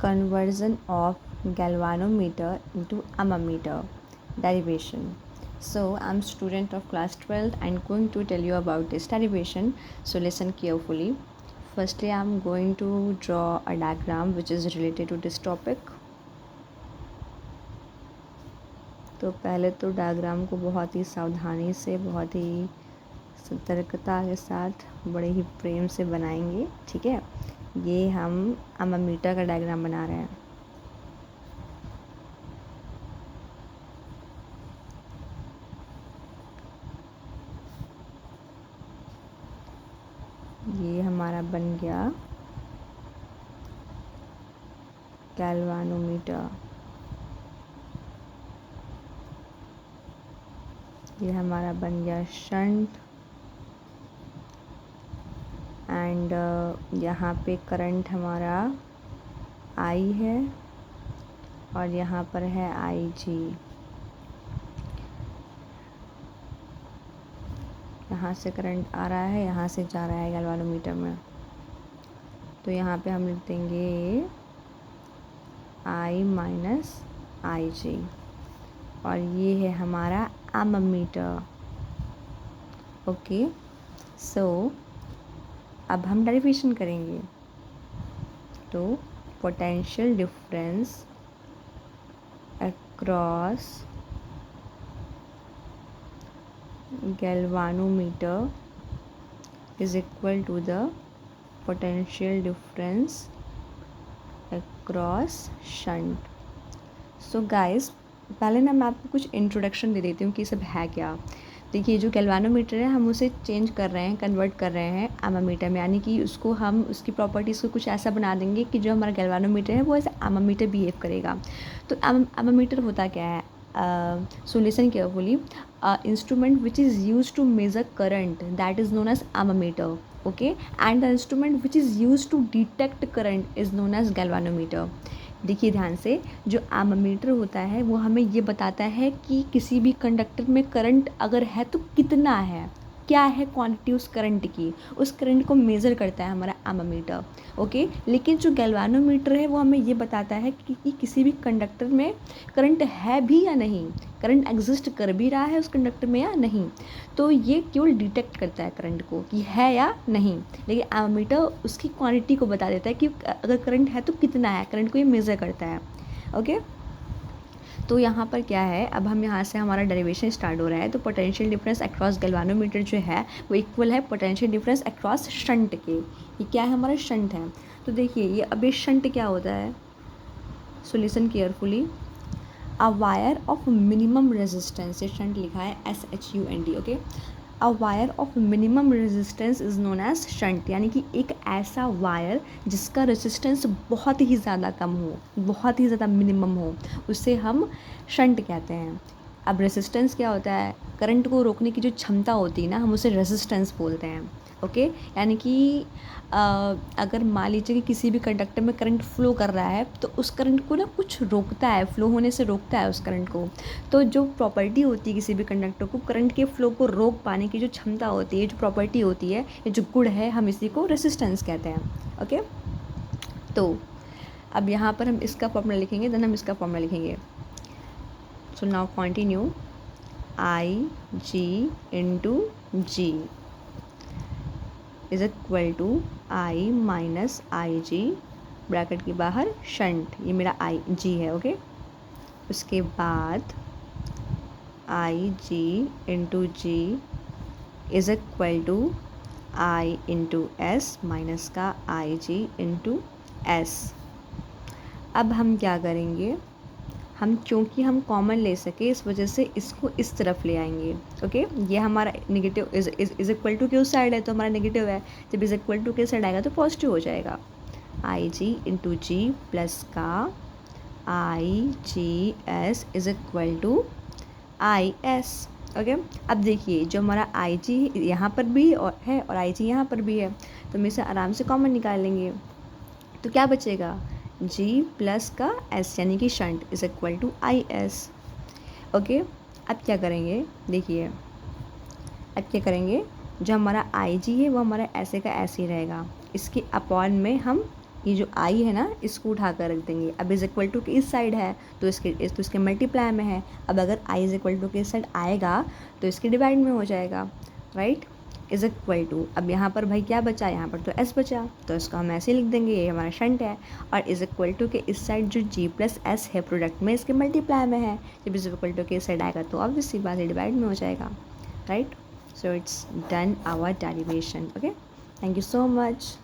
conversion of galvanometer into ammeter. Derivation. So I'm student of class 12 and going to tell you about this derivation. So listen carefully. Firstly, I'm going to draw a diagram which is related to this topic. तो पहले तो diagram को बहुत ही सावधानी से, बहुत ही सतर्कता के साथ, बड़े ही प्रेम से बनाएंगे, ठीक है। ये हम अम्मीटर का डायग्राम बना रहे हैं। ये हमारा बन गया गैल्वानोमीटर। ये हमारा बन गया शंट एंड यहाँ पे करंट हमारा आई है और यहाँ पर है आई जी। यहाँ से करंट आ रहा है, यहाँ से जा रहा है गैल्वानोमीटर में। तो यहाँ पे हम लिख देंगे आई माइनस आई जी और ये है हमारा अम्मीटर। ओके, सो अब हम डेरिवेशन करेंगे। तो potential difference across galvanometer is equal to the potential difference across shunt. So guys, पहले ना मैं आपको कुछ इंट्रोडक्शन दे देती हूँ कि सब है क्या। देखिए, जो गैल्वानोमीटर है हम उसे चेंज कर रहे हैं, कन्वर्ट कर रहे हैं अम्मीटर में, यानी कि उसको हम उसकी प्रॉपर्टीज़ को कुछ ऐसा बना देंगे कि जो हमारा गैल्वानोमीटर है वो ऐसा अम्मीटर बिहेव करेगा। तो अम्मीटर होता क्या है? So listen carefully. Instrument which is used to measure current, that is known as ammeter. Okay, and the instrument which is used to detect current is known as galvanometer. देखिए ध्यान से, जो अम्मीटर होता है वो हमें ये बताता है कि किसी भी कंडक्टर में करंट अगर है तो कितना है, क्या है क्वांटिटी उस करंट की, उस करंट को मेज़र करता है हमारा अम्मीटर। ओके, लेकिन जो गैल्वानोमीटर है वो हमें ये बताता है कि किसी भी कंडक्टर में करंट है भी या नहीं, करंट एग्जिस्ट कर भी रहा है उस कंडक्टर में या नहीं। तो ये केवल डिटेक्ट करता है करंट को कि है या नहीं, लेकिन अम्मीटर उसकी क्वांटिटी को बता देता है कि अगर करंट है तो कितना है, करंट को ये मेज़र करता है। ओके, तो यहाँ पर क्या है, अब हम यहाँ से हमारा डेरिवेशन स्टार्ट हो रहा है। तो पोटेंशियल डिफरेंस अक्रॉस गैल्वानोमीटर जो है वो इक्वल है पोटेंशियल डिफरेंस अक्रॉस शंट के। ये क्या है, हमारा शंट है। तो देखिए ये अब ये शंट क्या होता है, so listen carefully. A wire of minimum resistance, ये शंट लिखा है SHUNT। Okay, a wire of minimum resistance is known as shunt, यानी कि एक ऐसा वायर जिसका रेजिस्टेंस बहुत ही ज़्यादा कम हो, बहुत ही ज़्यादा मिनिमम हो, उसे हम शंट कहते हैं। अब रेजिस्टेंस क्या होता है, करंट को रोकने की जो क्षमता होती है ना, हम उसे रेजिस्टेंस बोलते हैं। ओके, यानी कि अगर मान लीजिए कि किसी भी कंडक्टर में करंट फ्लो कर रहा है तो उस करंट को ना कुछ रोकता है, फ्लो होने से रोकता है उस करंट को। तो जो प्रॉपर्टी होती है किसी भी कंडक्टर को, करंट के फ्लो को रोक पाने की जो क्षमता होती है, जो प्रॉपर्टी होती है, ये जो गुण है, हम इसी को रेसिस्टेंस कहते हैं। ओके, तो अब यहाँ पर हम इसका फॉर्मूला लिखेंगे, देन हम इसका फॉर्मूला लिखेंगे। So now continue, I G into G is equal to I minus I G, bracket के बाहर शंट, ये मेरा आई जी है। ओके, उसके बाद I G into G is equal to I into S minus का आई जी इंटू एस। अब हम क्या करेंगे, हम क्योंकि हम कॉमन ले सके इस वजह से इसको इस तरफ ले आएंगे। ओके, ये हमारा नेगेटिव इज इक्वल टू के साइड है तो हमारा नेगेटिव है, जब इज इक्वल टू के साइड आएगा तो पॉजिटिव हो जाएगा। आई जी इंटू जी प्लस का I G S is equal to I S. Okay, अब देखिए जो हमारा आई जी यहाँ पर भी है और आई जी यहाँ पर भी है, तो हम इसे आराम से कॉमन निकाल लेंगे। तो क्या बचेगा, G प्लस का S यानी कि shunt is equal to I S. Okay, अब क्या करेंगे, देखिए अब क्या करेंगे, जो हमारा आई जी है वो हमारा ऐसे का ऐसे ही रहेगा, इसके अपॉन में हम ये जो आई है ना इसको उठा कर रख देंगे। अब इज़ इक्वल टू के इस साइड है तो इसके मल्टीप्लाई में है। अब अगर आई इज़ इक्वल टू के इस साइड आएगा तो इसके डिवाइड में हो जाएगा, राइट। इज़ इक्वल टू, अब यहाँ पर भाई क्या बचा, यहाँ पर तो एस बचा, तो इसको हम ऐसे लिख देंगे, ये हमारा शंट है। और इज़ इक्वल टू के इस साइड जो जी प्लस एस है प्रोडक्ट में इसके मल्टीप्लाई में है, जब इज़ इक्वल टू के इस साइड आएगा तो ऑब्वियसली बात है डिवाइड में हो जाएगा, right. So it's done our derivation. Okay, thank you so much.